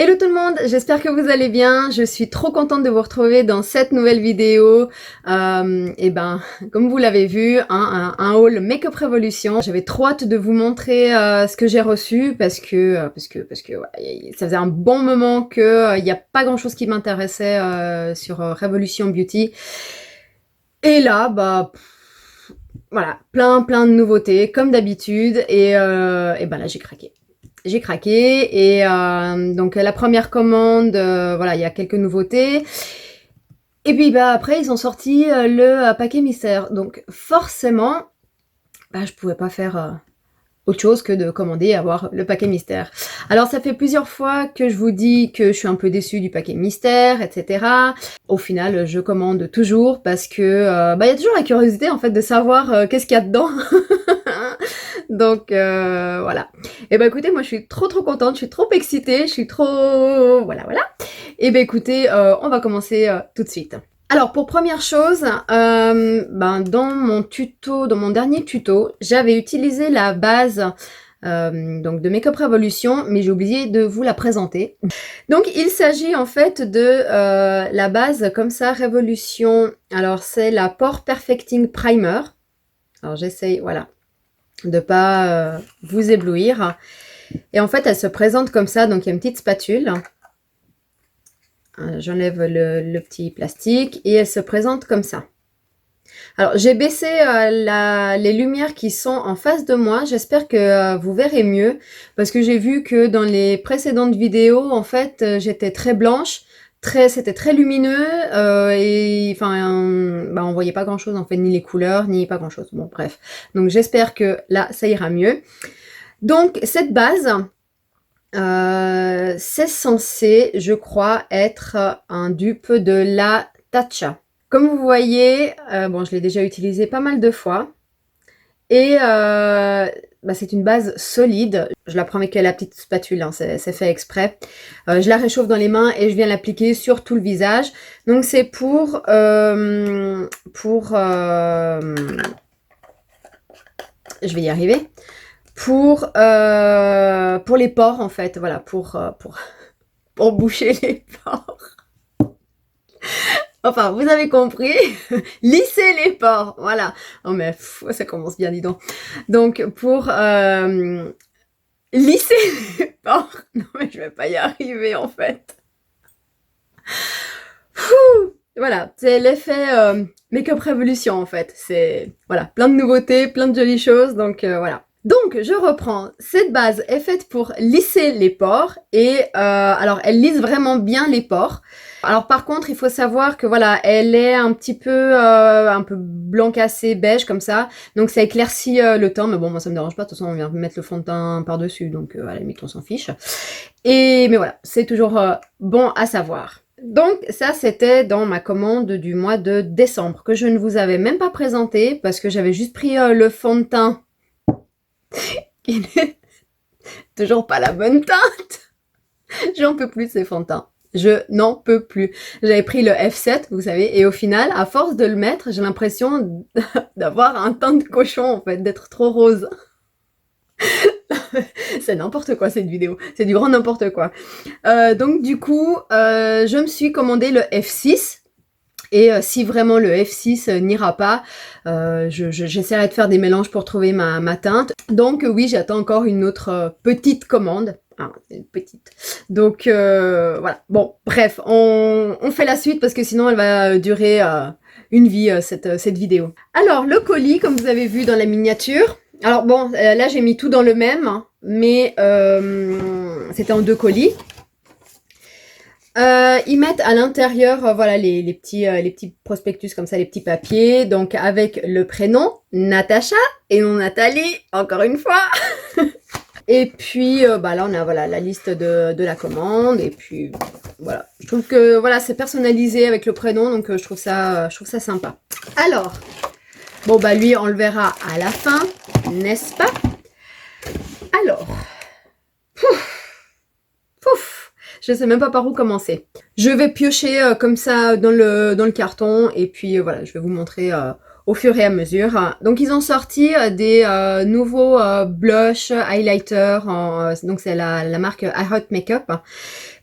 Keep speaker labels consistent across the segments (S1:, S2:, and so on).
S1: Hello tout le monde, j'espère que vous allez bien. Je suis trop contente de vous retrouver dans cette nouvelle vidéo. Comme vous l'avez vu, un haul Make-up Révolution. J'avais trop hâte de vous montrer ce que j'ai reçu parce que ouais, ça faisait un bon moment que il n'y a pas grand chose qui m'intéressait sur Révolution Beauty. Et là, voilà, plein de nouveautés comme d'habitude et ben là j'ai craqué. J'ai craqué et donc la première commande, voilà, il y a quelques nouveautés. Et puis après ils ont sorti le paquet mystère. Donc forcément, je pouvais pas faire autre chose que de commander et avoir le paquet mystère. Alors ça fait plusieurs fois que je vous dis que je suis un peu déçue du paquet mystère, etc. Au final, je commande toujours parce que il y a toujours la curiosité en fait de savoir qu'est-ce qu'il y a dedans. Donc voilà. Et écoutez, moi je suis trop contente, je suis trop excitée, je suis trop voilà. Et écoutez, on va commencer tout de suite. Alors pour première chose, dans mon dernier tuto, j'avais utilisé la base donc de Make-up Révolution, mais j'ai oublié de vous la présenter. Donc il s'agit en fait de la base comme ça, Révolution. Alors c'est la Pore Perfecting Primer. Alors j'essaye, voilà, de pas vous éblouir. Et en fait, elle se présente comme ça, donc il y a une petite spatule. J'enlève le petit plastique et elle se présente comme ça. Alors, j'ai baissé les lumières qui sont en face de moi. J'espère que vous verrez mieux parce que j'ai vu que dans les précédentes vidéos, en fait, j'étais très blanche. C'était très lumineux on voyait pas grand chose en fait, ni les couleurs, ni pas grand chose. Bon, bref. Donc, j'espère que là, ça ira mieux. Donc, cette base, c'est censé, je crois, être un dupe de la Tatcha. Comme vous voyez, je l'ai déjà utilisé pas mal de fois. Et c'est une base solide. Je la prends avec la petite spatule, hein, c'est fait exprès. Je la réchauffe dans les mains et je viens l'appliquer sur tout le visage. Donc c'est pour je vais y arriver. Pour les pores en fait, voilà, pour boucher les pores. Enfin, vous avez compris, lisser les pores, voilà. Oh mais ça commence bien, dis donc. Donc pour lisser les pores, non mais je vais pas y arriver en fait. Voilà, c'est l'effet Make-up Révolution en fait. C'est voilà, plein de nouveautés, plein de jolies choses, donc voilà. Donc, je reprends. Cette base est faite pour lisser les pores et alors elle lisse vraiment bien les pores. Alors par contre, il faut savoir que voilà, elle est un peu blanc cassé, beige comme ça. Donc ça éclaircit le teint, mais bon, moi ça me dérange pas. De toute façon, on vient mettre le fond de teint par-dessus, donc à la limite on s'en fiche. Mais voilà, c'est toujours bon à savoir. Donc ça c'était dans ma commande du mois de décembre que je ne vous avais même pas présenté parce que j'avais juste pris le fond de teint qui n'est toujours pas la bonne teinte. J'en peux plus de ces fonds de teint. Je n'en peux plus. J'avais pris le F7, vous savez, et au final, à force de le mettre, j'ai l'impression d'avoir un teint de cochon en fait, d'être trop rose. C'est n'importe quoi cette vidéo, c'est du grand n'importe quoi. Donc du coup, je me suis commandé le F6. Et si vraiment le F6 n'ira pas, j'essaierai de faire des mélanges pour trouver ma teinte. Donc oui, j'attends encore une autre petite commande. Ah, une petite. Donc voilà. Bon, bref, on fait la suite parce que sinon elle va durer une vie, cette vidéo. Alors, le colis, comme vous avez vu dans la miniature. Alors bon, là j'ai mis tout dans le même, hein, mais c'était en 2 colis. Ils mettent à l'intérieur, voilà, les petits prospectus comme ça, les petits papiers, donc avec le prénom Natacha et non Nathalie, encore une fois. Et puis là on a voilà la liste de la commande et puis voilà. Je trouve que voilà c'est personnalisé avec le prénom, donc je trouve ça sympa. Alors lui on le verra à la fin, n'est-ce pas? Alors, pouf. Je sais même pas par où commencer. Je vais piocher comme ça dans le carton et puis voilà, je vais vous montrer au fur et à mesure. Donc ils ont sorti des nouveaux blush highlighters, donc c'est la marque iHot Makeup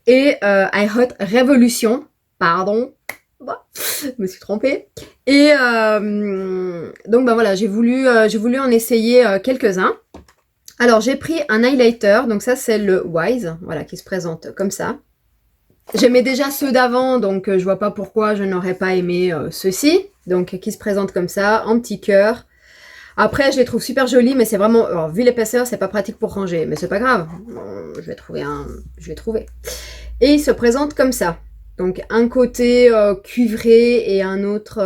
S1: et iHot Revolution, pardon, je me suis trompée. Et donc voilà, j'ai voulu en essayer quelques-uns. Alors j'ai pris un highlighter, donc ça c'est le Wise, voilà, qui se présente comme ça. J'aimais déjà ceux d'avant, donc je vois pas pourquoi je n'aurais pas aimé ceux-ci. Donc qui se présente comme ça, en petit cœur. Après, je les trouve super jolis, mais c'est vraiment... Alors, vu l'épaisseur, c'est pas pratique pour ranger, mais c'est pas grave. Je vais trouver un... Je vais trouver. Et il se présente comme ça. Donc un côté cuivré et un autre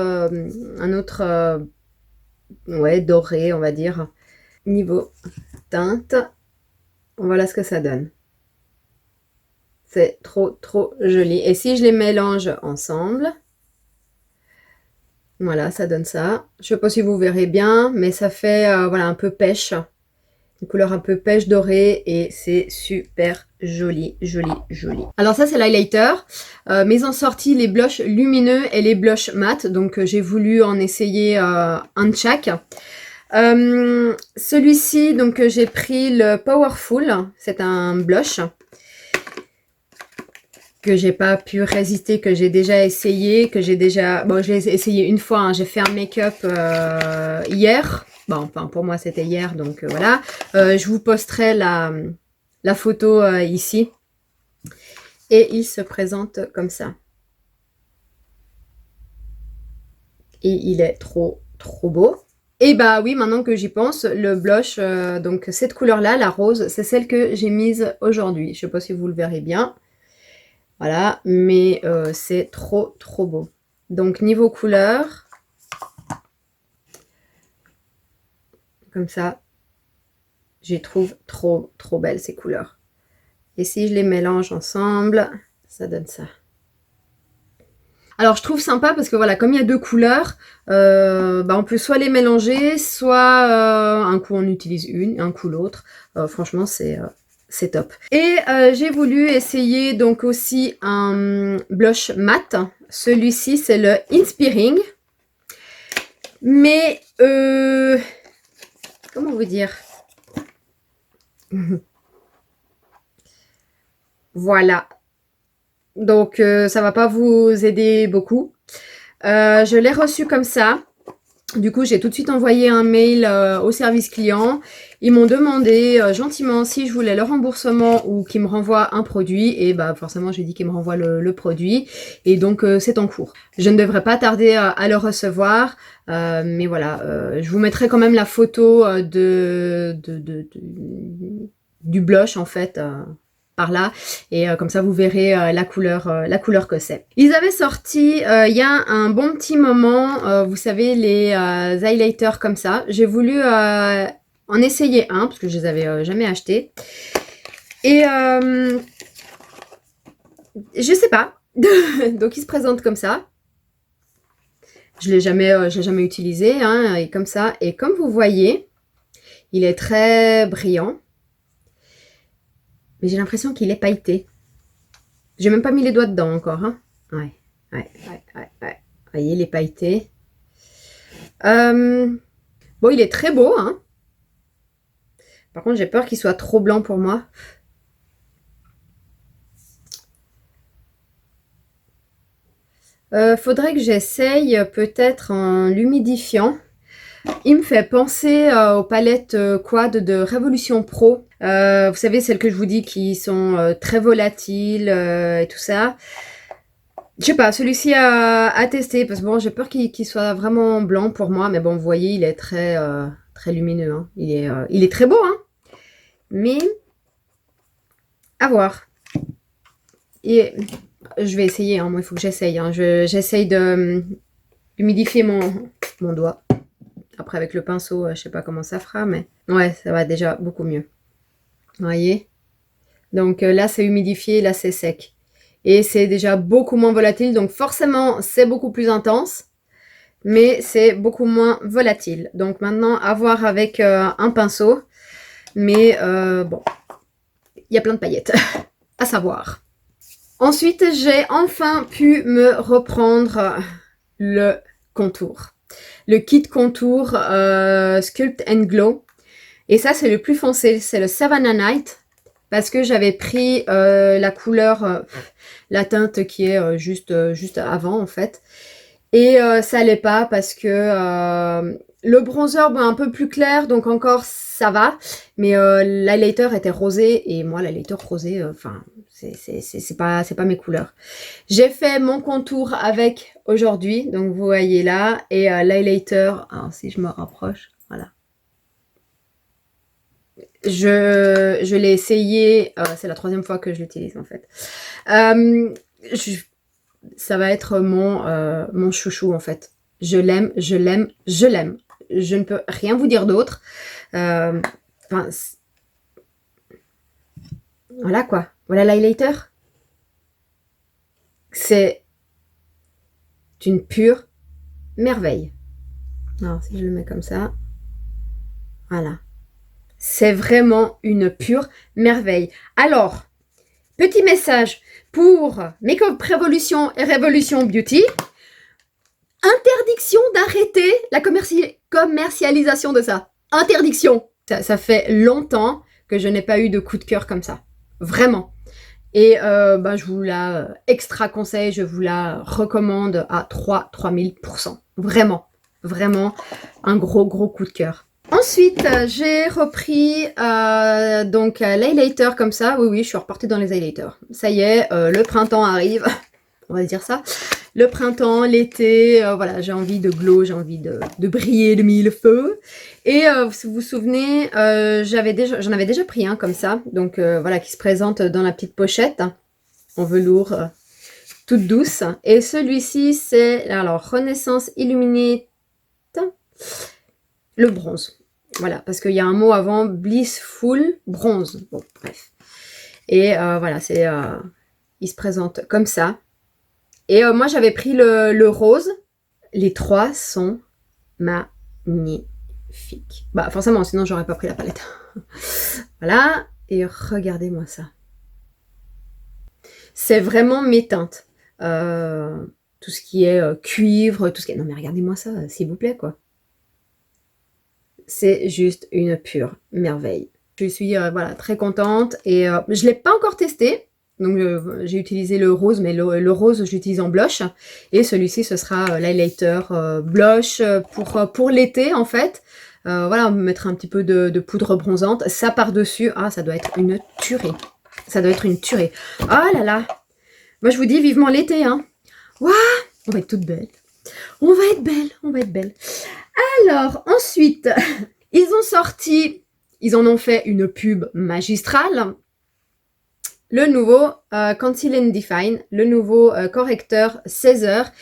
S1: ouais, doré, on va dire. Niveau teinte, voilà ce que ça donne. C'est trop joli. Et si je les mélange ensemble, voilà, ça donne ça. Je sais pas si vous verrez bien, mais ça fait voilà, un peu pêche. Une couleur un peu pêche dorée et c'est super joli. Alors ça c'est l'highlighter, mais ils ont sorti les blushs lumineux et les blushs mat, donc j'ai voulu en essayer un de chaque. Celui-ci, donc j'ai pris le Powerful, c'est un blush que j'ai pas pu résister, que j'ai déjà essayé, bon, je l'ai essayé une fois, hein. J'ai fait un make-up hier. Bon, enfin, pour moi, c'était hier, donc voilà. Je vous posterai la photo ici. Et il se présente comme ça. Et il est trop beau. Et bah oui, maintenant que j'y pense, le blush, donc cette couleur-là, la rose, c'est celle que j'ai mise aujourd'hui. Je sais pas si vous le verrez bien. Voilà, mais c'est trop beau. Donc niveau couleur, comme ça, je les trouve trop belles ces couleurs. Et si je les mélange ensemble, ça donne ça. Alors je trouve sympa parce que voilà, comme il y a deux couleurs, on peut soit les mélanger, soit un coup on utilise une, un coup l'autre. Franchement, c'est top. Et j'ai voulu essayer donc aussi un blush mat. Celui-ci, c'est le Inspiring. Mais, comment vous dire? Voilà. Donc, ça va pas vous aider beaucoup. Je l'ai reçu comme ça. Du coup, j'ai tout de suite envoyé un mail au service client. Ils m'ont demandé gentiment si je voulais le remboursement ou qu'ils me renvoient un produit. Et bah forcément, j'ai dit qu'ils me renvoient le produit. Et donc, c'est en cours. Je ne devrais pas tarder à le recevoir. Mais voilà, je vous mettrai quand même la photo du blush en fait. Par là et comme ça vous verrez la couleur que c'est. Ils avaient sorti il y a un bon petit moment, vous savez les highlighters comme ça. J'ai voulu en essayer un parce que je les avais jamais achetés et je sais pas. Donc ils se présentent comme ça. Je l'ai jamais utilisé hein, et comme ça et comme vous voyez, il est très brillant. Mais j'ai l'impression qu'il est pailleté. J'ai même pas mis les doigts dedans encore. Hein. Ouais. Voyez, il est pailleté. Bon, il est très beau. Hein. Par contre, j'ai peur qu'il soit trop blanc pour moi. Faudrait que j'essaye peut-être en l'humidifiant. Il me fait penser aux palettes Quad de Révolution Pro. Vous savez, celles que je vous dis qui sont très volatiles et tout ça. Je sais pas, celui-ci à tester parce que bon, j'ai peur qu'il soit vraiment blanc pour moi. Mais bon, vous voyez, il est très lumineux. Hein. Il est très beau, hein. Mais à voir. Et je vais essayer, hein. Moi, il faut que j'essaye. Hein. J'essaye de humidifier mon doigt. Après, avec le pinceau, je sais pas comment ça fera, mais ouais, ça va déjà beaucoup mieux. Vous voyez? Donc là, c'est humidifié, là, c'est sec. Et c'est déjà beaucoup moins volatile, donc forcément, c'est beaucoup plus intense, mais c'est beaucoup moins volatile. Donc maintenant, à voir avec un pinceau, mais bon, il y a plein de paillettes, à savoir. Ensuite, j'ai enfin pu me reprendre le contour. Le kit contour Sculpt and Glow. Et ça, c'est le plus foncé, c'est le Savannah Night. Parce que j'avais pris la couleur, la teinte qui est juste avant en fait. Et ça allait pas parce que le bronzer un peu plus clair, donc encore ça va. Mais l'highlighter était rosé et moi l'highlighter rosé, enfin c'est pas mes couleurs. J'ai fait mon contour avec aujourd'hui, donc vous voyez là, et l'highlighter, alors si je me rapproche, voilà. Je l'ai essayé, c'est la 3e fois que je l'utilise en fait. Ça va être mon chouchou en fait. Je l'aime, je l'aime, je l'aime. Je ne peux rien vous dire d'autre. Enfin, voilà quoi. Voilà l'highlighter. C'est une pure merveille. Alors si je le mets comme ça, voilà. C'est vraiment une pure merveille. Alors, petit message pour Make-up Révolution et Révolution Beauty. Interdiction d'arrêter la commercialisation de ça. Interdiction. Ça fait longtemps que je n'ai pas eu de coup de cœur comme ça. Vraiment. Et je vous la extra conseille, je vous la recommande à 3000%. Vraiment. Vraiment un gros coup de cœur. Ensuite, j'ai repris donc l'highlighter comme ça. Oui, je suis repartie dans les highlighters. Ça y est, le printemps arrive. On va dire ça. Le printemps, l'été, voilà, j'ai envie de glow, j'ai envie de briller de mille feux. Et si vous vous souvenez, j'en avais déjà pris un comme ça. Donc voilà, qui se présente dans la petite pochette en velours toute douce. Et celui-ci, c'est alors Renaissance Illuminate, le bronze. Voilà, parce qu'il y a un mot avant, Blissful Bronze. Bon, bref. Et voilà, il se présente comme ça. Et moi, j'avais pris le rose. Les trois sont magnifiques. Bah, forcément, sinon, j'aurais pas pris la palette. Voilà. Et regardez-moi ça. C'est vraiment mes teintes. Tout ce qui est cuivre, tout ce qui est... Non, mais regardez-moi ça, s'il vous plaît, quoi. C'est juste une pure merveille. Je suis voilà, très contente et je ne l'ai pas encore testé. Donc j'ai utilisé le rose, mais le rose je l'utilise en blush. Et celui-ci ce sera l'highlighter blush pour l'été en fait. Voilà, on mettre un petit peu de poudre bronzante. Ça par-dessus, ah ça doit être une tuerie. Ça doit être une tuerie. Oh là là. Moi je vous dis vivement l'été. Hein. Waouh, on va être toutes belles. On va être belles, on va être belles. Alors, ensuite, ils en ont fait une pub magistrale. Le nouveau Conceal and Define, le nouveau correcteur 16 heures,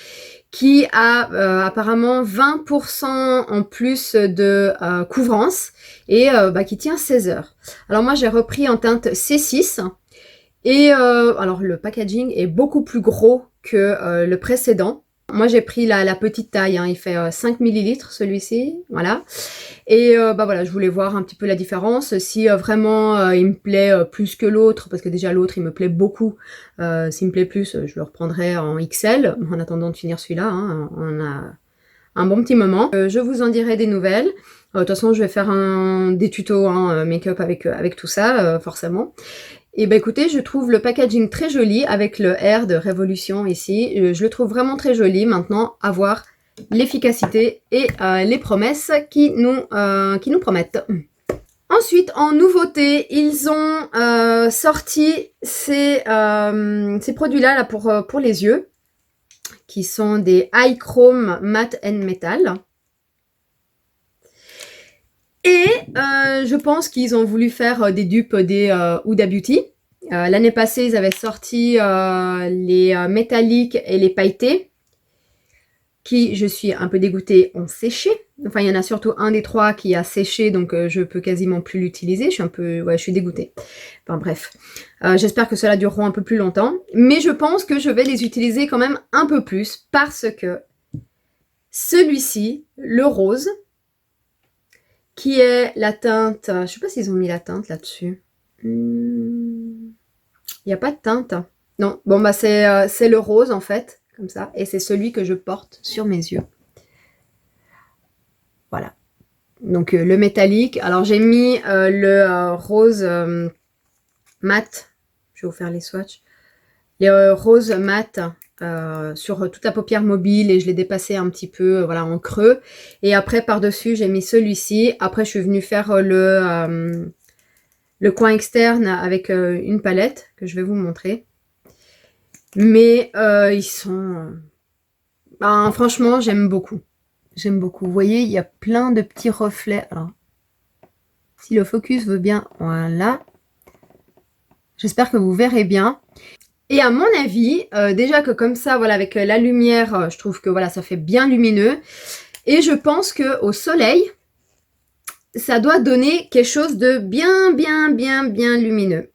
S1: qui a apparemment 20% en plus de couvrance et qui tient 16 heures. Alors moi, j'ai repris en teinte C6. Et alors, le packaging est beaucoup plus gros que le précédent. Moi, j'ai pris la petite taille, hein, il fait 5 ml celui-ci, voilà. Et voilà, je voulais voir un petit peu la différence, si vraiment il me plaît plus que l'autre, parce que déjà l'autre, il me plaît beaucoup. S'il me plaît plus, je le reprendrai en XL, en attendant de finir celui-là, hein, on a un bon petit moment. Je vous en dirai des nouvelles. De toute façon, je vais faire des tutos hein, make-up avec tout ça, forcément. Et ben écoutez, je trouve le packaging très joli avec le R de Révolution ici. Je le trouve vraiment très joli. Maintenant, à voir l'efficacité et les promesses qui nous promettent. Ensuite, en nouveauté, ils ont sorti ces produits-là là, pour les yeux, qui sont des Eye Chrome Matte and Metal. Et je pense qu'ils ont voulu faire des dupes des Huda Beauty. L'année passée, ils avaient sorti les métalliques et les pailletés, qui, je suis un peu dégoûtée, ont séché. Enfin, il y en a surtout un des trois qui a séché, donc je peux quasiment plus l'utiliser. Je suis dégoûtée. Enfin bref, j'espère que cela durera un peu plus longtemps. Mais je pense que je vais les utiliser quand même un peu plus, parce que celui-ci, le rose, qui est la teinte... Je ne sais pas s'ils ont mis la teinte là-dessus. Il n'y a pas de teinte. Non, bon bah c'est le rose en fait, comme ça. Et c'est celui que je porte sur mes yeux. Donc le métallique. Alors j'ai mis le rose mat. Je vais vous faire les swatchs. Les roses mat sur toute la paupière mobile et je l'ai dépassé un petit peu voilà, en creux. Et après par-dessus j'ai mis celui-ci. Après je suis venue faire le coin externe avec une palette que je vais vous montrer. Mais ils sont... Ben, franchement j'aime beaucoup. J'aime beaucoup. Vous voyez, il y a plein de petits reflets. Alors, si le focus veut bien, voilà. J'espère que vous verrez bien. Et à mon avis, déjà que comme ça, voilà, avec la lumière, je trouve que voilà, ça fait bien lumineux. Et je pense que au soleil, ça doit donner quelque chose de bien lumineux.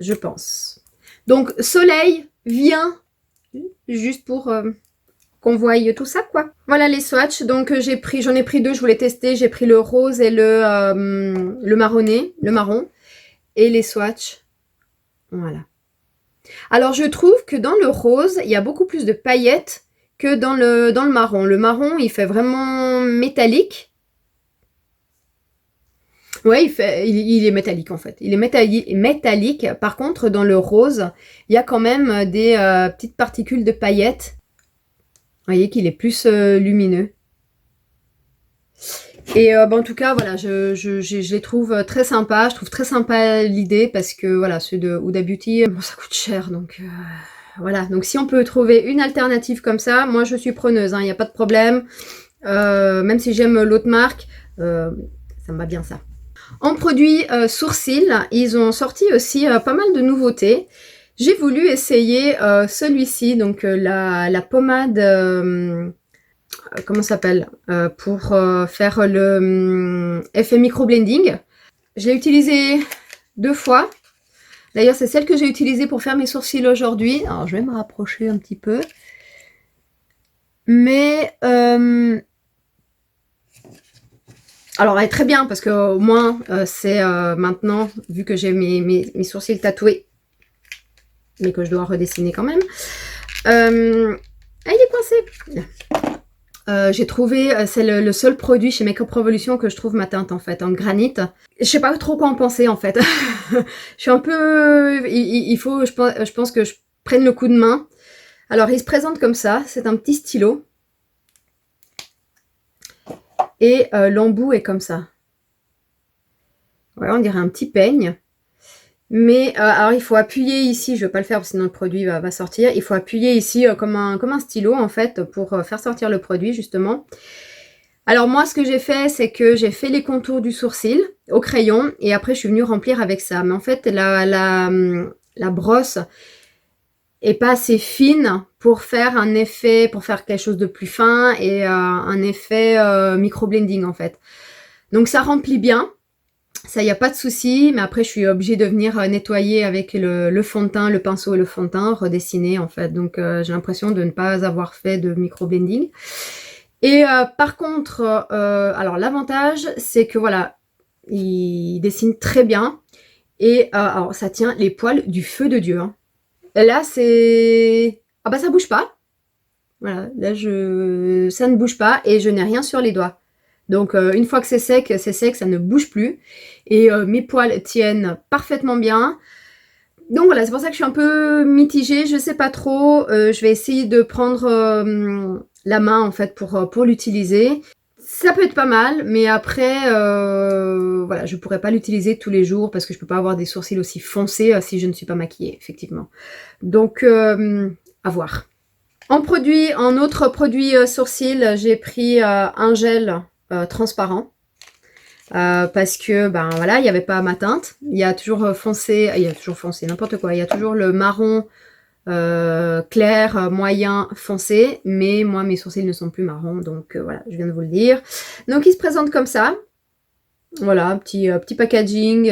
S1: Je pense. Donc, soleil, vient juste pour... qu'on voie tout ça, quoi. Voilà les swatchs. Donc j'en ai pris deux, je voulais tester. J'ai pris le rose et le marronné, le marron. Et les swatchs. Voilà. Alors je trouve que dans le rose, il y a beaucoup plus de paillettes que dans le marron. Le marron, il fait vraiment métallique. Ouais, il est métallique en fait. Il est métallique. Par contre, dans le rose, il y a quand même des petites particules de paillettes. Vous voyez qu'il est plus lumineux. Et en tout cas, voilà, je les trouve très sympas. Je trouve très sympa l'idée parce que voilà, ceux de Huda Beauty, bon, ça coûte cher. Donc voilà, donc si on peut trouver une alternative comme ça, moi je suis preneuse, il n'y a pas de problème. Même si j'aime l'autre marque, ça me va bien ça. En produit sourcils, ils ont sorti aussi pas mal de nouveautés. J'ai voulu essayer celui-ci, donc la pommade, comment ça s'appelle, pour faire le effet micro-blending. Je l'ai utilisé 2 fois. D'ailleurs, c'est celle que j'ai utilisée pour faire mes sourcils aujourd'hui. Alors, je vais me rapprocher un petit peu. Mais, alors, elle est très bien parce qu'au moins, c'est maintenant, vu que j'ai mes sourcils tatoués, mais que je dois redessiner quand même. Ah, il est coincé. J'ai trouvé, c'est le seul produit chez Makeup Revolution que je trouve ma teinte en fait, en granit. Je sais pas trop quoi en penser en fait. Je suis un peu... Il faut, je pense que je prenne le coup de main. Alors il se présente comme ça, c'est un petit stylo. Et l'embout est comme ça. Voilà, on dirait un petit peigne. Mais alors il faut appuyer ici, je ne vais pas le faire sinon le produit va sortir. Il faut appuyer ici comme un stylo en fait pour faire sortir le produit justement. Alors moi ce que j'ai fait c'est que j'ai fait les contours du sourcil au crayon et après je suis venue remplir avec ça. Mais en fait la brosse est pas assez fine pour faire un effet, pour faire quelque chose de plus fin et un effet micro-blending en fait. Donc ça remplit bien. Ça, il n'y a pas de souci, mais après, je suis obligée de venir nettoyer avec le fond de teint, le pinceau et le fond de teint, redessiner en fait. Donc, j'ai l'impression de ne pas avoir fait de micro-blending. Et par contre, alors l'avantage, c'est que voilà, il dessine très bien. Et alors, ça tient les poils du feu de Dieu. Hein. Et là, c'est... Ah bah, ça bouge pas. Voilà, là, ça ne bouge pas et je n'ai rien sur les doigts. Donc une fois que c'est sec, ça ne bouge plus. Et mes poils tiennent parfaitement bien. Donc voilà, c'est pour ça que je suis un peu mitigée, je sais pas trop. Je vais essayer de prendre la main en fait pour l'utiliser. Ça peut être pas mal, mais après, voilà, je pourrais pas l'utiliser tous les jours parce que je peux pas avoir des sourcils aussi foncés si je ne suis pas maquillée, effectivement. Donc, à voir. En autre produit sourcil, j'ai pris un gel transparent parce que ben voilà, il n'y avait pas ma teinte. Il y a toujours foncé, n'importe quoi. Il y a toujours le marron clair, moyen, foncé, mais moi mes sourcils ne sont plus marrons, donc voilà, je viens de vous le dire. Donc il se présente comme ça. Voilà, petit packaging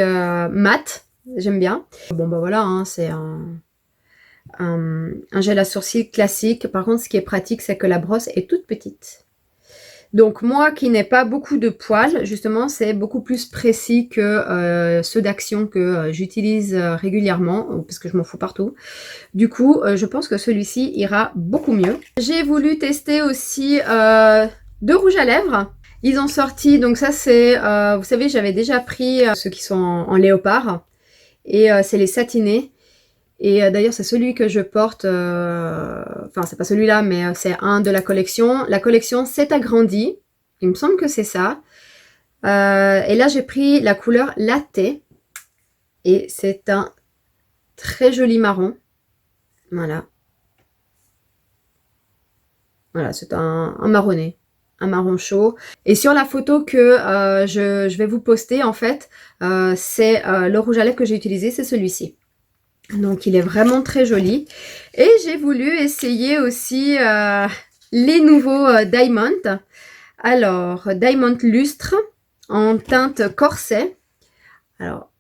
S1: mat, j'aime bien. Bon bah voilà, hein, c'est un gel à sourcils classique. Par contre, ce qui est pratique, c'est que la brosse est toute petite. Donc moi qui n'ai pas beaucoup de poils, justement, c'est beaucoup plus précis que ceux d'Action que j'utilise régulièrement, parce que je m'en fous partout. Du coup, je pense que celui-ci ira beaucoup mieux. J'ai voulu tester aussi 2 rouges à lèvres. Ils ont sorti, donc ça c'est, vous savez, j'avais déjà pris ceux qui sont en léopard. Et c'est les satinés. Et d'ailleurs, c'est celui que je porte, enfin, c'est pas celui-là, mais c'est un de la collection. La collection s'est agrandie. Il me semble que c'est ça. Et là, j'ai pris la couleur latte. Et c'est un très joli marron. Voilà. Voilà, c'est un marronné. Un marron chaud. Et sur la photo que je vais vous poster, en fait, c'est le rouge à lèvres que j'ai utilisé, c'est celui-ci. Donc, il est vraiment très joli. Et j'ai voulu essayer aussi les nouveaux Diamond. Alors, Diamond Lustre en teinte corset. Alors,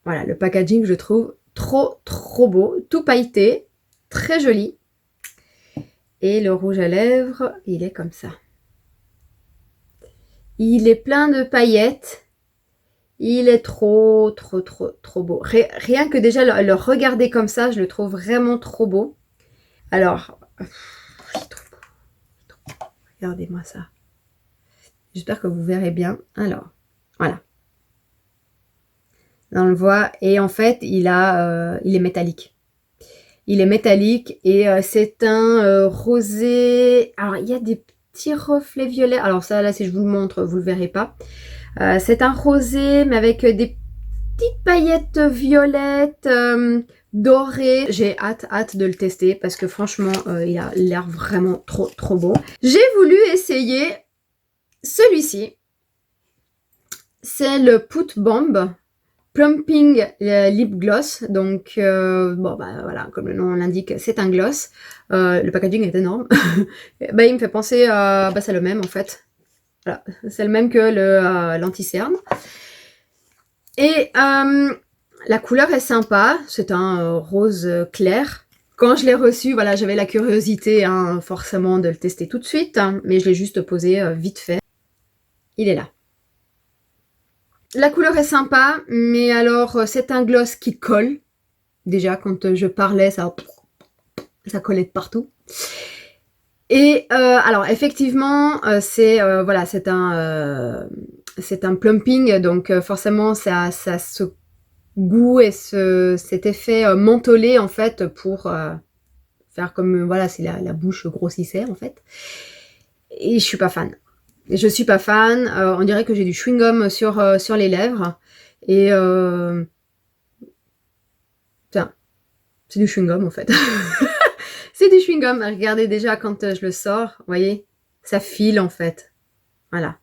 S1: voilà, le packaging, je trouve trop beau. Tout pailleté, très joli. Et le rouge à lèvres, il est comme ça. Il est plein de paillettes. Il est trop beau. Rien que déjà le regarder comme ça, je le trouve vraiment trop beau. Alors, il est trop beau. Regardez-moi ça. J'espère que vous verrez bien. Alors, voilà. Là, on le voit. Et en fait, il est métallique. Il est métallique et c'est un rosé. Alors, il y a des petits reflets violets. Alors ça, là, si je vous le montre, vous le verrez pas. C'est un rosé, mais avec des petites paillettes violettes, dorées. J'ai hâte de le tester parce que franchement, il a l'air vraiment trop beau. J'ai voulu essayer celui-ci. C'est le Put Bomb Plumping Lip Gloss. Donc, bon, bah voilà, comme le nom l'indique, c'est un gloss. Le packaging est énorme. Bah, il me fait penser à... Bah, c'est le même en fait. Voilà, c'est le même que l'anti-cerne. Et la couleur est sympa. C'est un rose clair. Quand je l'ai reçu, voilà, j'avais la curiosité, hein, forcément, de le tester tout de suite. Hein, mais je l'ai juste posé vite fait. Il est là. La couleur est sympa, mais alors c'est un gloss qui colle. Déjà, quand je parlais, ça collait de partout. Et alors, effectivement, voilà, c'est un plumping, donc forcément, ça a ce goût et cet effet mentholé, en fait, pour faire comme, voilà, si la bouche grossissait, en fait. Et je suis pas fan. Je suis pas fan. On dirait que j'ai du chewing-gum sur les lèvres. Et tiens, c'est du chewing-gum en fait. C'est du chewing-gum. Regardez déjà quand je le sors, vous voyez, ça file en fait. Voilà.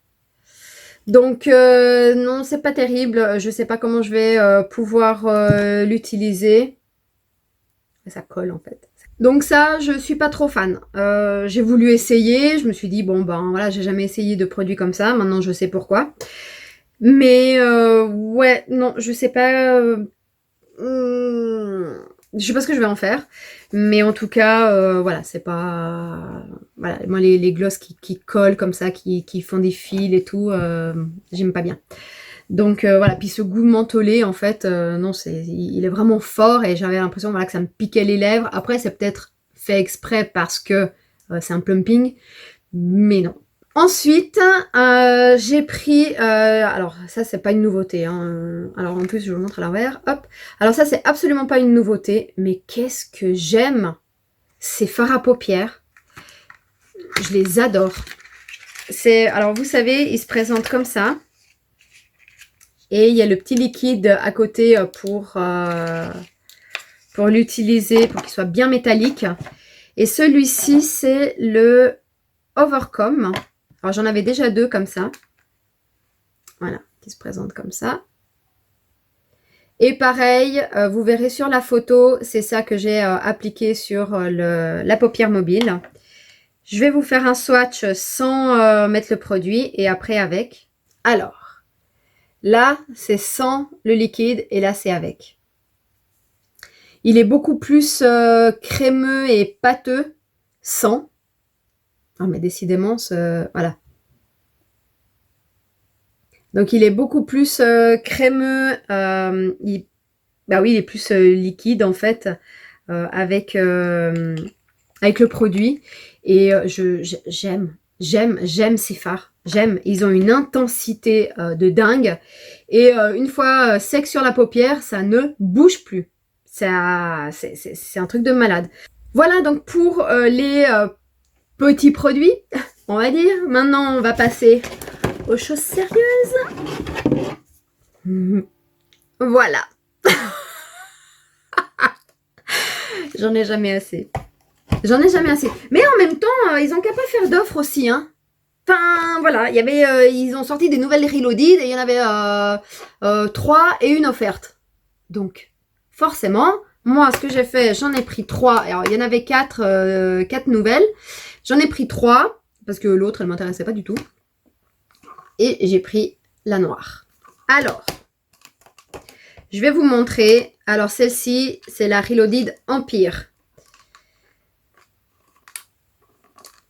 S1: Donc non, c'est pas terrible. Je sais pas comment je vais pouvoir l'utiliser. Ça colle en fait. Donc ça, je suis pas trop fan. J'ai voulu essayer, je me suis dit, bon ben voilà, j'ai jamais essayé de produits comme ça, maintenant je sais pourquoi. Mais ouais, non, je sais pas... je sais pas ce que je vais en faire. Mais en tout cas, voilà, c'est pas... Voilà, moi les gloss qui collent comme ça, qui font des fils et tout, j'aime pas bien. Donc voilà, puis ce goût mentholé, en fait, non, il est vraiment fort et j'avais l'impression voilà, que ça me piquait les lèvres. Après, c'est peut-être fait exprès parce que c'est un plumping, mais non. Ensuite, j'ai pris, alors ça c'est pas une nouveauté, hein. Alors en plus je vous montre à l'envers, hop. Alors ça c'est absolument pas une nouveauté, mais qu'est-ce que j'aime ces fards à paupières. Je les adore. Alors vous savez, ils se présentent comme ça. Et il y a le petit liquide à côté pour l'utiliser, pour qu'il soit bien métallique. Et celui-ci, c'est le Overcome. Alors, j'en avais déjà deux comme ça. Voilà, qui se présentent comme ça. Et pareil, vous verrez sur la photo, c'est ça que j'ai appliqué sur la paupière mobile. Je vais vous faire un swatch sans mettre le produit et après avec. Alors. Là, c'est sans le liquide et là, c'est avec. Il est beaucoup plus crémeux et pâteux sans. Ah, mais décidément, voilà. Donc, il est beaucoup plus crémeux. Bah oui, il est plus liquide, en fait, avec le produit. Et j'aime. J'aime ces fards. J'aime. Ils ont une intensité de dingue. Et une fois sec sur la paupière, ça ne bouge plus. C'est un truc de malade. Voilà donc pour les petits produits, on va dire. Maintenant, on va passer aux choses sérieuses. Voilà. J'en ai jamais assez. J'en ai jamais assez. Mais en même temps, ils ont qu'à pas faire d'offres aussi, hein. Enfin, voilà, il y avait, ils ont sorti des nouvelles Reloaded et il y en avait 3 et une offerte. Donc, forcément, moi, ce que j'ai fait, j'en ai pris 3. Alors, il y en avait 4 nouvelles. J'en ai pris 3 parce que l'autre, elle m'intéressait pas du tout. Et j'ai pris la noire. Alors, je vais vous montrer. Alors, celle-ci, c'est la Reloaded Empire.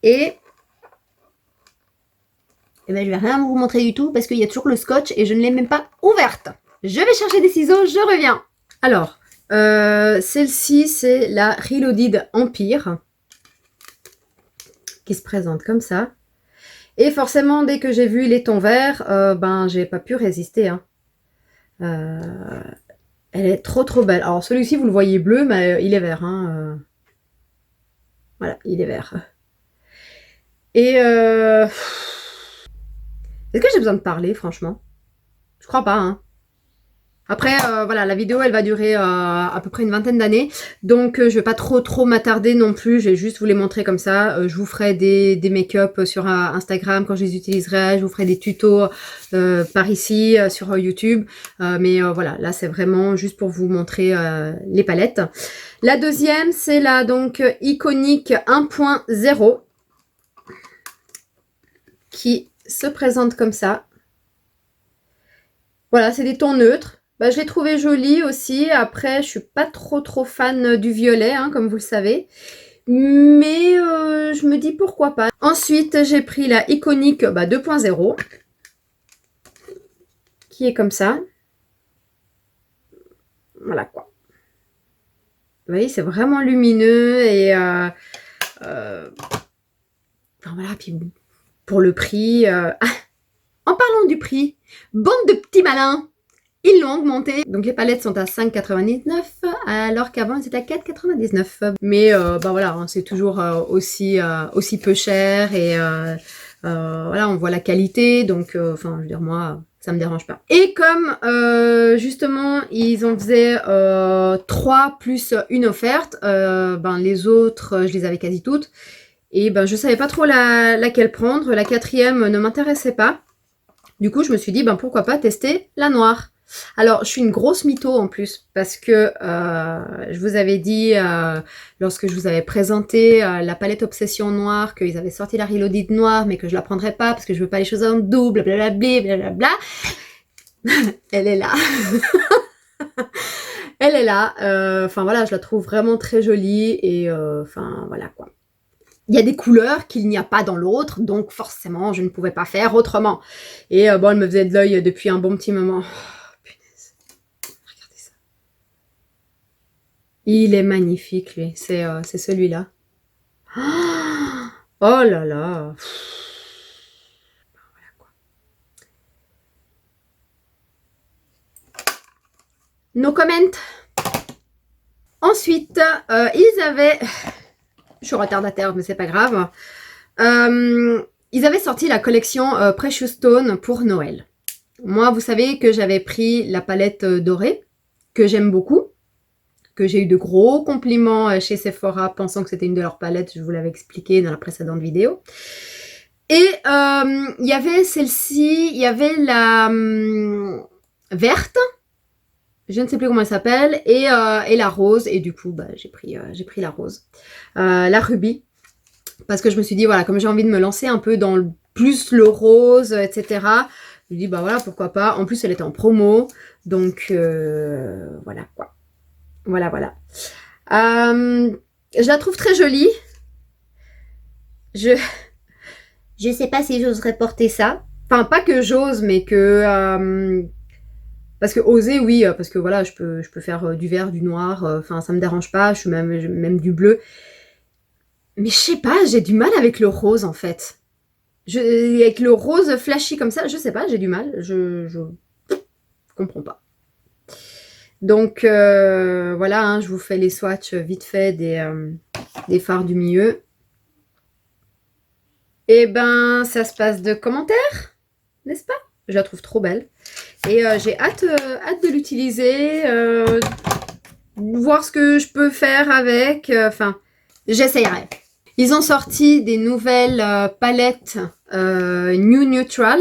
S1: Et ben, je vais rien vous montrer du tout parce qu'il y a toujours le scotch et je ne l'ai même pas ouverte. Je vais chercher des ciseaux, je reviens. Alors, celle-ci, c'est la Reloaded Empire qui se présente comme ça. Et forcément, dès que j'ai vu les tons verts, ben, j'ai pas pu résister. Hein. Elle est trop belle. Alors, celui-ci, vous le voyez bleu, mais il est vert. Hein. Voilà, il est vert. Et est-ce que j'ai besoin de parler, franchement? Je crois pas, hein. Après, voilà, la vidéo, elle va durer à peu près une vingtaine d'années. Donc, je vais pas trop m'attarder non plus. Je vais juste vous les montrer comme ça. Je vous ferai des make-up sur Instagram quand je les utiliserai. Je vous ferai des tutos par ici sur YouTube. Mais voilà, là, c'est vraiment juste pour vous montrer les palettes. La deuxième, c'est la donc Iconic 1.0 qui se présente comme ça. Voilà, c'est des tons neutres. Bah, je l'ai trouvé joli aussi. Après, je suis pas trop fan du violet, hein, comme vous le savez. Mais je me dis pourquoi pas. Ensuite, j'ai pris la Iconic 2.0 qui est comme ça. Voilà quoi. Vous voyez, c'est vraiment lumineux et enfin, voilà. Puis pour le prix, en parlant du prix, bande de petits malins. Ils l'ont augmenté. Donc les palettes sont à 5,99 alors qu'avant elles étaient à 4,99. Mais bah voilà, hein, c'est toujours aussi peu cher et voilà, on voit la qualité. Donc enfin, je veux dire, moi, ça me dérange pas. Et comme justement, ils en faisaient 3 plus une offerte, ben les autres, je les avais quasi toutes. Et ben je savais pas trop laquelle prendre. La quatrième ne m'intéressait pas. Du coup, je me suis dit, ben pourquoi pas tester la noire. Alors, je suis une grosse mytho en plus, parce que je vous avais dit, lorsque je vous avais présenté la palette Obsession Noire, qu'ils avaient sorti la Reloaded noire, mais que je la prendrais pas, parce que je veux pas les choses en double, blablabla, blablabla. Elle est là. Elle est là. Enfin voilà, je la trouve vraiment très jolie, et enfin voilà quoi. Il y a des couleurs qu'il n'y a pas dans l'autre, donc forcément, je ne pouvais pas faire autrement. Et bon, elle me faisait de l'œil depuis un bon petit moment. Oh, punaise. Regardez ça. Il est magnifique, lui. C'est celui-là. Oh là là. Voilà quoi. No comment. Ensuite, ils avaient... Je suis retardataire, mais c'est pas grave. Ils avaient sorti la collection Precious Stone pour Noël. Moi, vous savez que j'avais pris la palette dorée, que j'aime beaucoup, que j'ai eu de gros compliments chez Sephora, pensant que c'était une de leurs palettes, je vous l'avais expliqué dans la précédente vidéo. Et il y avait celle-ci, il y avait la verte, je ne sais plus comment elle s'appelle, et la rose, et du coup, bah, j'ai pris la rose. La rubis, parce que je me suis dit, voilà, comme j'ai envie de me lancer un peu dans plus le rose, etc., je me dis, bah voilà, pourquoi pas. En plus, elle était en promo, donc voilà, quoi. Voilà. Je la trouve très jolie. Je sais pas si j'oserais porter ça. Enfin, pas que j'ose, mais que... parce que oser, oui, parce que voilà, je peux faire du vert, du noir, enfin, ça me dérange pas, je suis même du bleu. Mais je sais pas, j'ai du mal avec le rose, en fait. Avec le rose flashy comme ça, je sais pas, j'ai du mal. Je comprends pas. Donc voilà, hein, je vous fais les swatchs vite fait des fards du milieu. Et ben, ça se passe de commentaires, n'est-ce pas? Je la trouve trop belle. Et j'ai hâte de l'utiliser, voir ce que je peux faire avec. Enfin, j'essayerai. Ils ont sorti des nouvelles palettes New Neutral.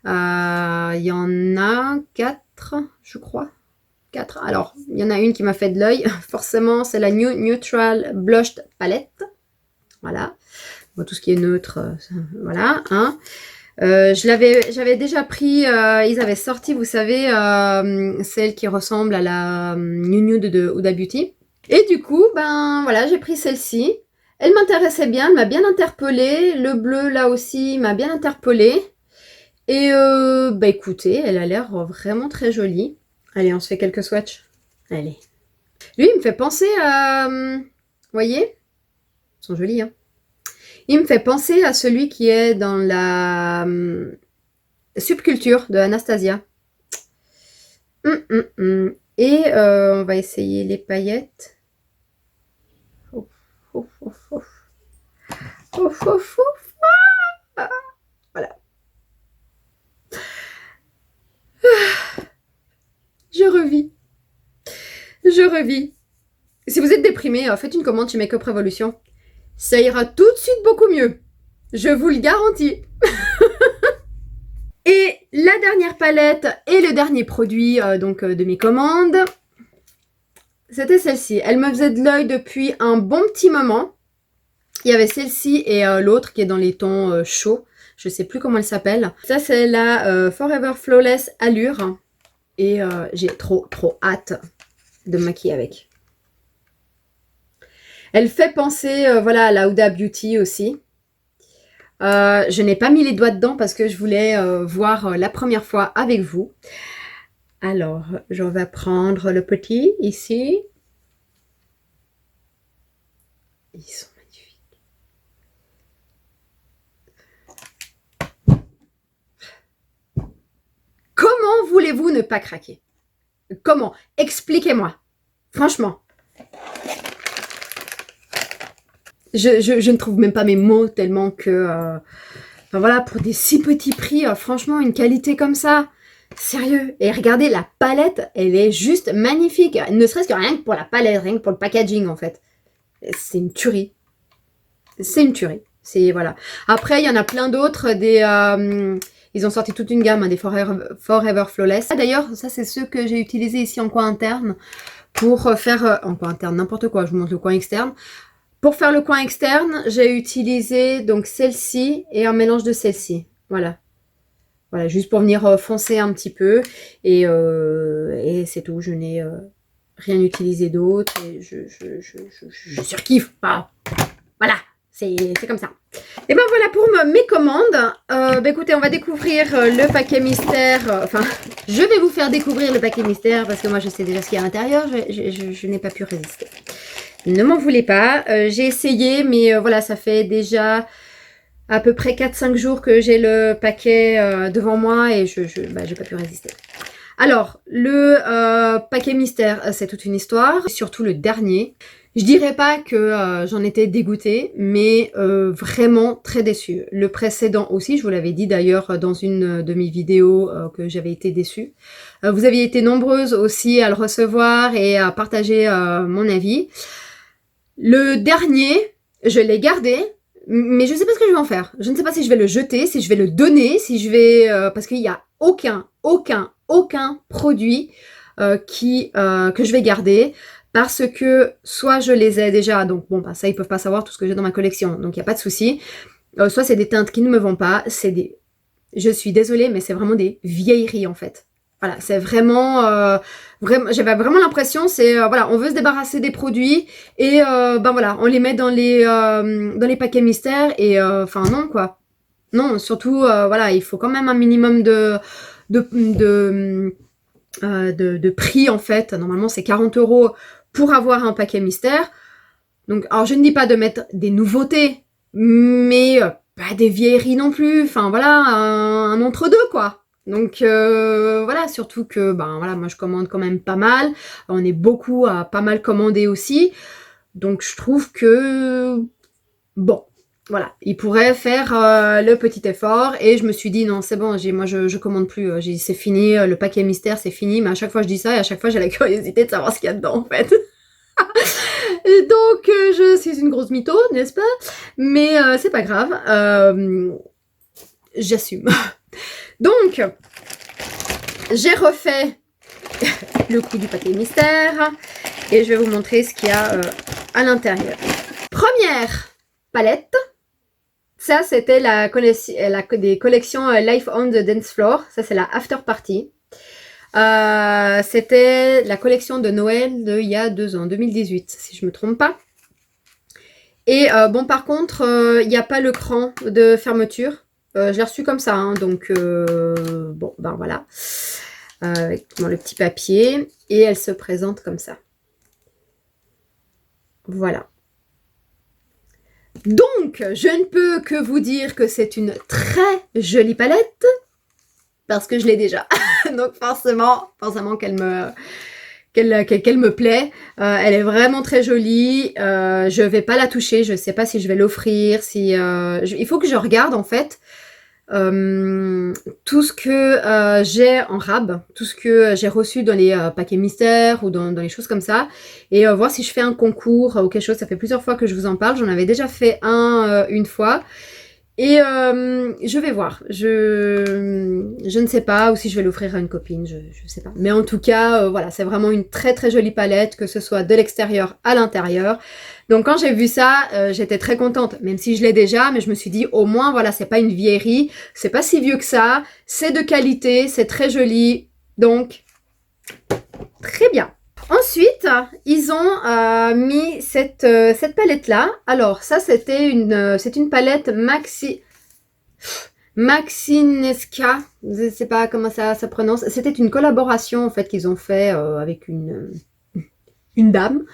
S1: Il y en a 4, je crois. 4. Alors, il y en a une qui m'a fait de l'œil. Forcément, c'est la New Neutral Blushed Palette. Voilà. Bon, tout ce qui est neutre, voilà. Hein. J'avais déjà pris, ils avaient sorti, vous savez, celle qui ressemble à la New Nude de Huda Beauty. Et du coup, ben voilà, j'ai pris celle-ci. Elle m'intéressait bien, elle m'a bien interpellée. Le bleu, là aussi, m'a bien interpellée. Et bah écoutez, elle a l'air vraiment très jolie. Allez, on se fait quelques swatchs. Allez. Lui, il me fait penser à... Vous voyez? Ils sont jolis, hein. Il me fait penser à celui qui est dans la subculture de Anastasia. Et on va essayer les paillettes. Ouf, ouf, ouf, ouf. Ouf, ouf, ouf. Ah, voilà. Je revis. Je revis. Si vous êtes déprimé, faites une commande chez Make Up Revolution. Ça ira tout de suite beaucoup mieux. Je vous le garantis. Et la dernière palette et le dernier produit de mes commandes, c'était celle-ci. Elle me faisait de l'œil depuis un bon petit moment. Il y avait celle-ci et l'autre qui est dans les tons chauds. Je ne sais plus comment elle s'appelle. Ça, c'est la Forever Flawless Allure. Et j'ai trop hâte de me maquiller avec. Elle fait penser voilà, à la Huda Beauty aussi. Je n'ai pas mis les doigts dedans parce que je voulais voir la première fois avec vous. Alors, je vais prendre le petit ici. Ils sont magnifiques. Comment voulez-vous ne pas craquer? Comment? Expliquez-moi. Franchement. Je ne trouve même pas mes mots tellement que... enfin voilà, pour des si petits prix, franchement, une qualité comme ça, sérieux. Et regardez, la palette, elle est juste magnifique. Ne serait-ce que rien que pour la palette, rien que pour le packaging, en fait. C'est une tuerie. C'est une tuerie. C'est, voilà. Après, il y en a plein d'autres, ils ont sorti toute une gamme, hein, des Forever Flawless. Ah, d'ailleurs, ça, c'est ceux que j'ai utilisés ici en coin interne pour faire... en coin interne, n'importe quoi, je vous montre le coin externe. Pour faire le coin externe, j'ai utilisé donc celle-ci et un mélange de celle-ci. Voilà. Voilà, juste pour venir foncer un petit peu. Et c'est tout. Je n'ai rien utilisé d'autre. Et je surkiffe. Voilà, c'est comme ça. Et ben voilà pour mes commandes. Écoutez, on va découvrir le paquet mystère. Enfin, je vais vous faire découvrir le paquet mystère parce que moi je sais déjà ce qu'il y a à l'intérieur. Je n'ai pas pu résister. Ne m'en voulez pas, j'ai essayé, mais voilà, ça fait déjà à peu près 4-5 jours que j'ai le paquet devant moi et j'ai pas pu résister. Alors, le paquet mystère, c'est toute une histoire, surtout le dernier. Je dirais pas que j'en étais dégoûtée, mais vraiment très déçue. Le précédent aussi, je vous l'avais dit d'ailleurs dans une de mes vidéos que j'avais été déçue. Vous aviez été nombreuses aussi à le recevoir et à partager mon avis. Le dernier, je l'ai gardé, mais je ne sais pas ce que je vais en faire. Je ne sais pas si je vais le jeter, si je vais le donner, si je vais... parce qu'il n'y a aucun produit que je vais garder. Parce que soit je les ai déjà, donc bon, bah, ça, ils peuvent pas savoir tout ce que j'ai dans ma collection, donc il n'y a pas de souci. Soit c'est des teintes qui ne me vont pas, c'est des... Je suis désolée, mais c'est vraiment des vieilleries en fait. Voilà, c'est vraiment, j'avais vraiment l'impression, c'est, voilà, on veut se débarrasser des produits et ben voilà, on les met dans les paquets mystères et enfin non quoi. Non, surtout, voilà, il faut quand même un minimum de prix en fait. Normalement, c'est 40 € pour avoir un paquet mystère. Donc, alors je ne dis pas de mettre des nouveautés, mais pas des vieilleries non plus, enfin voilà, un entre-deux quoi. Donc voilà, surtout que ben voilà, moi je commande quand même pas mal, on est beaucoup à pas mal commander aussi, donc je trouve que bon, voilà, il pourrait faire le petit effort, et je me suis dit non c'est bon, moi je commande plus, c'est fini, le paquet mystère c'est fini, mais à chaque fois je dis ça et à chaque fois j'ai la curiosité de savoir ce qu'il y a dedans en fait. Et donc je suis une grosse mytho, n'est-ce pas? Mais c'est pas grave, j'assume. Donc, j'ai refait le coup du paquet mystère et je vais vous montrer ce qu'il y a à l'intérieur. Première palette, ça c'était des collections Life on the Dance Floor, ça c'est la After Party. C'était la collection de Noël il y a 2 ans, 2018 si je me trompe pas. Et bon par contre, il n'y a pas le cran de fermeture. Je l'ai reçu comme ça, hein, donc bon, ben voilà. Avec le petit papier. Et elle se présente comme ça. Voilà. Donc, je ne peux que vous dire que c'est une très jolie palette. Parce que je l'ai déjà. Donc forcément qu'elle me plaît. Elle est vraiment très jolie. Je vais pas la toucher. Je sais pas si je vais l'offrir. Il faut que je regarde en fait tout ce que j'ai en rab, tout ce que j'ai reçu dans les paquets mystères ou dans les choses comme ça, et voir si je fais un concours ou quelque chose. Ça fait plusieurs fois que je vous en parle. J'en avais déjà fait une fois. Et je vais voir, je ne sais pas, ou si je vais l'offrir à une copine, je sais pas. Mais en tout cas, voilà, c'est vraiment une très très jolie palette, que ce soit de l'extérieur à l'intérieur. Donc quand j'ai vu ça, j'étais très contente, même si je l'ai déjà, mais je me suis dit au moins, voilà, c'est pas une vieillerie, c'est pas si vieux que ça, c'est de qualité, c'est très joli, donc très bien. Ensuite, ils ont mis cette palette-là. Alors, ça, c'est une palette Maxinesca. Je ne sais pas comment ça prononce. C'était une collaboration, en fait, qu'ils ont fait avec une dame.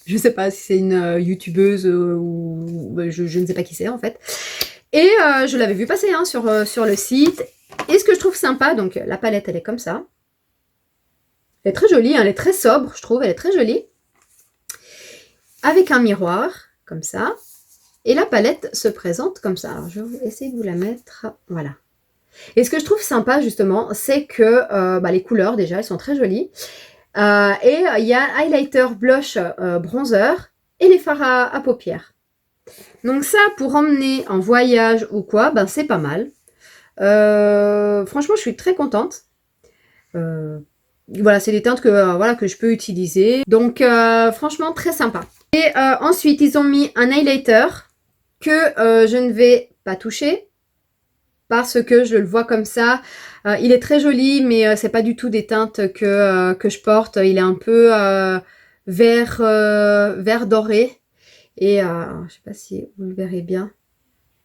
S1: Je ne sais pas si c'est une youtubeuse ou je ne sais pas qui c'est, en fait. Et je l'avais vu passer hein, sur le site. Et ce que je trouve sympa, donc la palette, elle est comme ça. Elle est très jolie, hein, elle est très sobre, je trouve, elle est très jolie. Avec un miroir, comme ça. Et la palette se présente comme ça. Alors, je vais essayer de vous la mettre. Voilà. Et ce que je trouve sympa, justement, c'est que les couleurs, déjà, elles sont très jolies. Et il y a highlighter, blush, bronzer et les fards à paupières. Donc ça, pour emmener en voyage ou quoi, ben c'est pas mal. Franchement, je suis très contente. Voilà, c'est des teintes que je peux utiliser. Donc, franchement, très sympa. Et ensuite, ils ont mis un highlighter que je ne vais pas toucher parce que je le vois comme ça. Il est très joli, mais c'est pas du tout des teintes que je porte. Il est un peu vert doré. Et je sais pas si vous le verrez bien.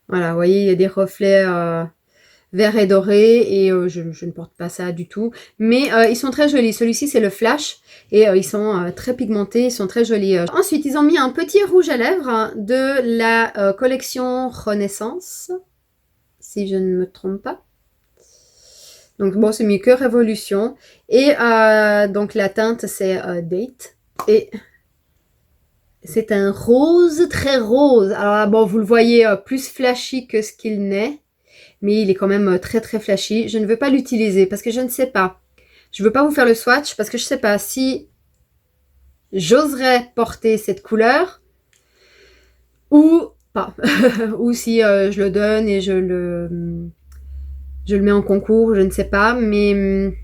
S1: Voilà, vous voyez, il y a des reflets vert et doré, et je ne porte pas ça du tout, mais ils sont très jolis. Celui-ci c'est le flash, et ils sont très pigmentés, ils sont très jolis. Ensuite ils ont mis un petit rouge à lèvres de la collection Renaissance, si je ne me trompe pas. Donc bon, c'est mieux que Révolution, et donc la teinte c'est Date, et c'est un rose très rose. Alors là, bon, vous le voyez plus flashy que ce qu'il n'est, mais il est quand même très très flashy. Je ne veux pas l'utiliser parce que je ne sais pas. Je ne veux pas vous faire le swatch parce que je ne sais pas si j'oserais porter cette couleur ou pas. Ou si je le donne et je le mets en concours, je ne sais pas. Mais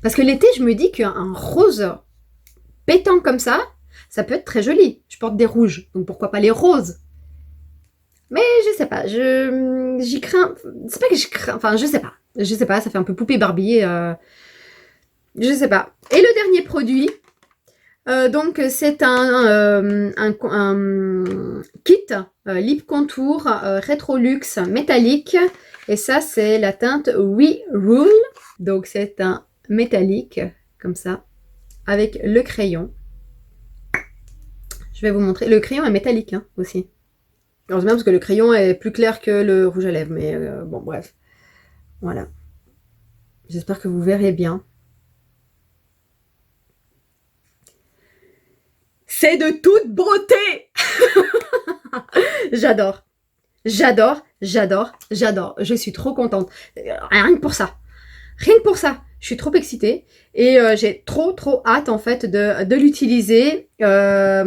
S1: parce que l'été, je me dis qu'un rose pétant comme ça peut être très joli. Je porte des rouges, donc pourquoi pas les roses? Mais je sais pas, j'y crains. C'est pas que je crains, enfin je sais pas, ça fait un peu poupée Barbie. Je sais pas. Et le dernier produit, donc c'est un kit lip contour Retrolux métallique. Et ça c'est la teinte We Rule. Donc c'est un métallique comme ça avec le crayon. Je vais vous montrer. Le crayon est métallique hein, aussi. Heureusement parce que le crayon est plus clair que le rouge à lèvres, mais bon bref. Voilà. J'espère que vous verrez bien. C'est de toute beauté. J'adore. J'adore, j'adore, j'adore. Je suis trop contente. Rien que pour ça. Rien que pour ça. Je suis trop excitée. Et j'ai trop hâte en fait de l'utiliser. Ça,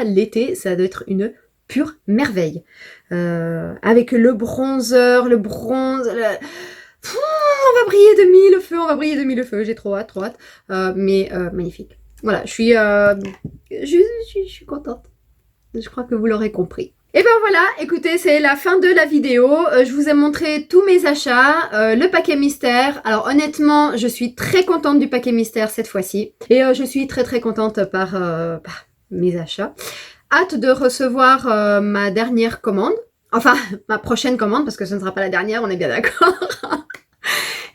S1: l'été, ça doit être une pure merveille. Avec le bronzer, le bronze... on va briller de mille feux, on va briller de mille feux. J'ai trop hâte, trop hâte. Mais magnifique. Voilà, je suis contente. Je crois que vous l'aurez compris. Et ben voilà, écoutez, c'est la fin de la vidéo. Je vous ai montré tous mes achats, le paquet mystère. Alors honnêtement, je suis très contente du paquet mystère cette fois-ci. Et je suis très contente par mes achats. Hâte de recevoir ma dernière commande. Enfin, ma prochaine commande, parce que ce ne sera pas la dernière, on est bien d'accord.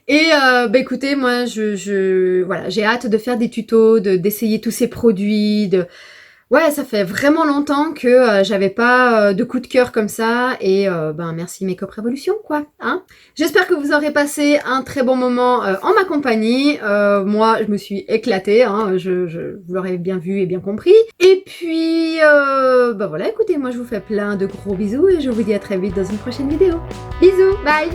S1: Et bah écoutez, moi, voilà, j'ai hâte de faire des tutos, d'essayer tous ces produits, Ouais, ça fait vraiment longtemps que j'avais pas de coup de cœur comme ça et ben merci Make Up Revolution quoi, hein. J'espère que vous aurez passé un très bon moment en ma compagnie. Moi, je me suis éclatée, hein, vous l'aurez bien vu et bien compris. Et puis, ben voilà, écoutez, moi je vous fais plein de gros bisous et je vous dis à très vite dans une prochaine vidéo. Bisous, bye!